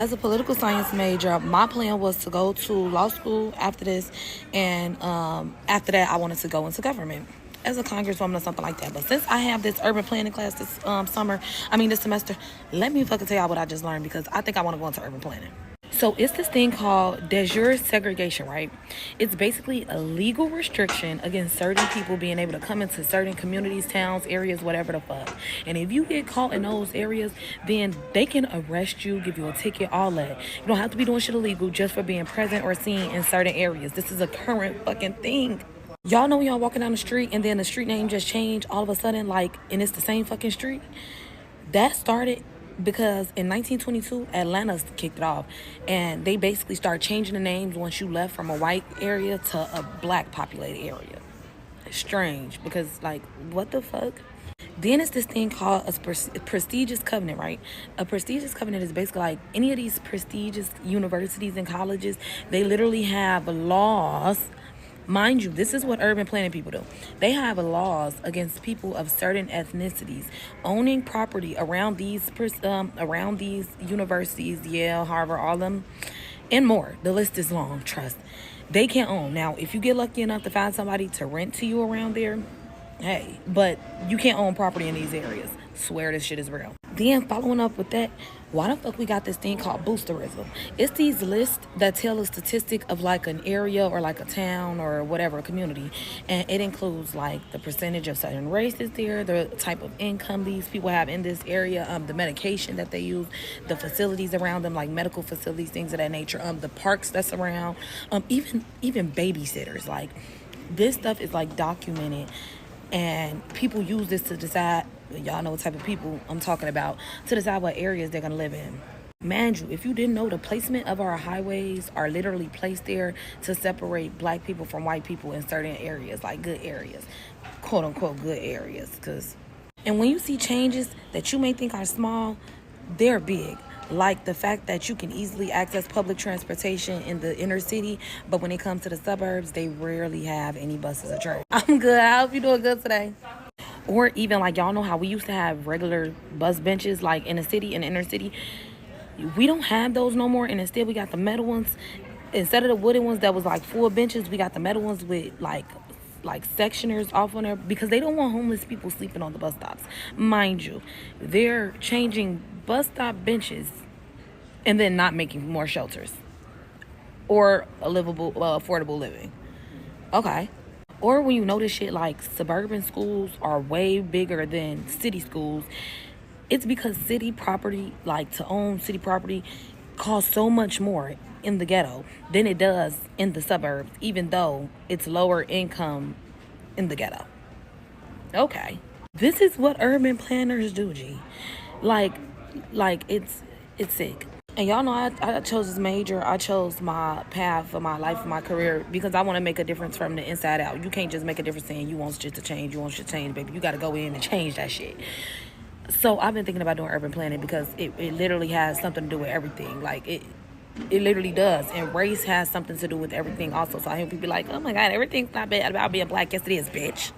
As a political science major, my plan was to go to law school after this, and after that, I wanted to go into government as a congresswoman or something like that. But since I have this urban planning class this this semester, let me fucking tell y'all what I just learned because I think I want to go into urban planning. So it's this thing called de jure segregation, right? It's basically a legal restriction against certain people being able to come into certain communities, towns, areas, whatever the fuck. And if you get caught in those areas, then they can arrest you, give you a ticket, all that. You don't have to be doing shit illegal just for being present or seen in certain areas. This is a current fucking thing. Y'all know when y'all walking down the street and then the street name just changed all of a sudden, and it's the same fucking street? That started because in 1922 Atlanta kicked it off, and they basically started changing the names once you left from a white area to a black populated area. It's strange because what the fuck. Then it's this thing called a prestigious covenant, right? A prestigious covenant is basically like any of these prestigious universities and colleges, they literally have laws. Mind you, this is what urban planning people do. They have laws against people of certain ethnicities owning property around these universities, Yale, Harvard, all of them, and more. The list is long, trust. They can't own. Now, if you get lucky enough to find somebody to rent to you around there, hey, but you can't own property in these areas. Swear this shit is real. Then following up with that, why the fuck we got this thing called boosterism? It's these lists that tell a statistic of an area or a town or whatever, a community, and it includes the percentage of certain races there, the type of income these people have in this area, the medication that they use, the facilities around them, like medical facilities, things of that nature, the parks that's around, even babysitters. This stuff is documented, and people use this to decide. Y'all know what type of people I'm talking about, to decide what areas they're going to live in. Mind you, if you didn't know, the placement of our highways are literally placed there to separate black people from white people in certain areas, good areas, quote unquote good areas. And when you see changes that you may think are small, they're big. Like the fact that you can easily access public transportation in the inner city, but when it comes to the suburbs, they rarely have any buses or trains. I'm good. I hope you're doing good today. Or even y'all know how we used to have regular bus benches in the city, in the inner city. We don't have those no more, and instead we got the metal ones. Instead of the wooden ones that was full benches, we got the metal ones with sectioners off on there because they don't want homeless people sleeping on the bus stops. Mind you, they're changing bus stop benches and then not making more shelters or a livable, affordable living. Okay. Or when you notice shit suburban schools are way bigger than city schools, it's because city property, to own city property, costs so much more in the ghetto than it does in the suburbs, even though it's lower income in the ghetto. Okay. This is what urban planners do, G. It's sick. And y'all know I chose this major. I chose my path for my life, for my career, because I want to make a difference from the inside out. You can't just make a difference saying you want shit to change. You want shit to change, baby. You got to go in and change that shit. So I've been thinking about doing urban planning because it literally has something to do with everything. It literally does. And race has something to do with everything also. So I hear people oh my God, everything's not bad about being black. Yes, it is, bitch.